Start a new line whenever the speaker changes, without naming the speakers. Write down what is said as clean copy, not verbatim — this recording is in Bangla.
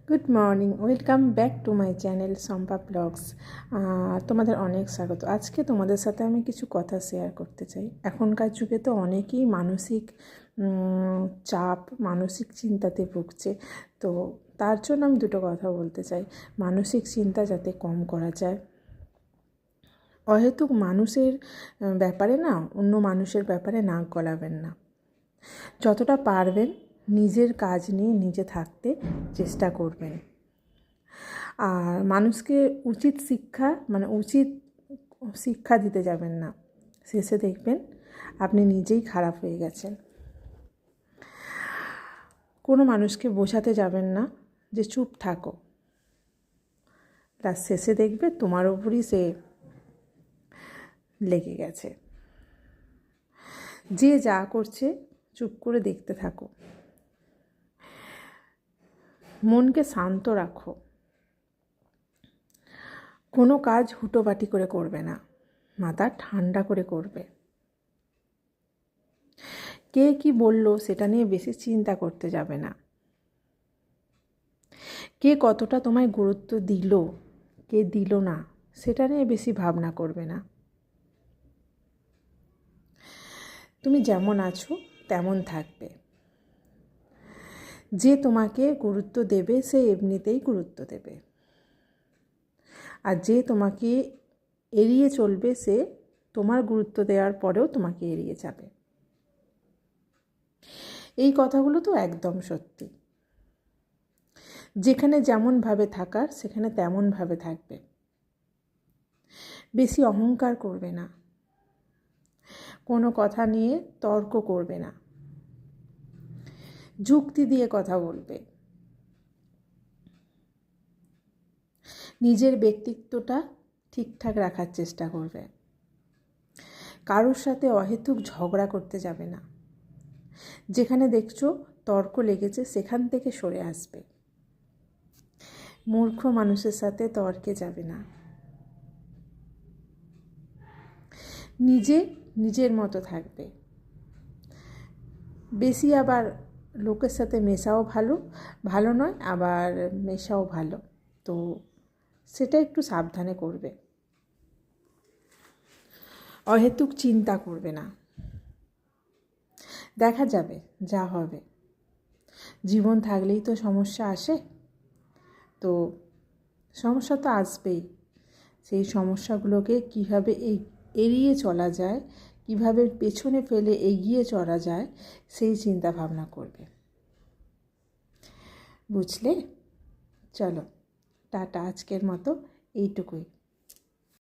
Good morning, welcome back to my channel Shampa blogs. তোমাদের অনেক স্বাগত। আজকে তোমাদের সাথে আমি কিছু কথা শেয়ার করতে চাই। এখনকার যুগে তো অনেকেই মানসিক চাপ, মানসিক চিন্তাতে ভুগছে। তো তার জন্য আমি দুটো কথা বলতে চাই। মানসিক চিন্তা যাতে কম করা যায়, অহেতুক মানুষের ব্যাপারে না, অন্য মানুষের ব্যাপারে নাক গলাবেন না। যতটা পারবেন নিজের কাজ নিয়ে নিজে থাকতে চেষ্টা করবেন। আর মানুষকে উচিত শিক্ষা দিতে যাবেন না। শেষে দেখবেন আপনি নিজেই খারাপ হয়ে গেছেন। কোনো মানুষকে বোঝাতে যাবেন না যে চুপ থাকো, তার শেষে দেখবে তোমার উপরই সে লেগে গেছে। যে যা করছে চুপ করে দেখতে থাকো, মনকে শান্ত রাখো। কোনো কাজ হুটোপাটি করে করবে না, মাথা ঠান্ডা করে করবে। কে কি বলল সেটা নিয়ে বেশি চিন্তা করতে যাবে না। কে কতটা তোমায় গুরুত্ব দিল, কে দিল না, সেটা নিয়ে বেশি ভাবনা করবে না। তুমি যেমন আছো তেমন থাকবে। যে তোমাকে গুরুত্ব দেবে সে এমনিতেই গুরুত্ব দেবে, আর যে তোমাকে এড়িয়ে চলবে সে তোমার গুরুত্ব দেওয়ার পরেও তোমাকে এড়িয়ে যাবে। এই কথাগুলো তো একদম সত্যি। যেখানে যেমনভাবে থাকার সেখানে তেমনভাবে থাকবে। বেশি অহংকার করবে না, কোনো কথা নিয়ে তর্ক করবে না, যুক্তি দিয়ে কথা বলবে। নিজের ব্যক্তিত্বটা ঠিকঠাক রাখার চেষ্টা করবে। কারোর সাথে অহেতুক ঝগড়া করতে যাবে না। যেখানে দেখছো তর্ক লেগেছে সেখান থেকে সরে আসবে। মূর্খ মানুষের সাথে তর্কে যাবে না। নিজের মতো থাকবে। বেশি আবার লোকের সাথে মেশাও ভালো নয়, আবার মেশাও ভালো। তো সেটা একটু সাবধানে করবে। অহেতুক চিন্তা করবে না। দেখা যাবে যা হবে। জীবন থাকলেই তো সমস্যা আসে, তো সমস্যা তো আসবেই। সেই সমস্যাগুলোকে কীভাবে এড়িয়ে চলা যায়, কীভাবে পেছনে ফেলে এগিয়ে চলা যায়, সেই চিন্তা ভাবনা করবে। বুঝলে? চলো টাটা, আজকের মতো এইটুকুই।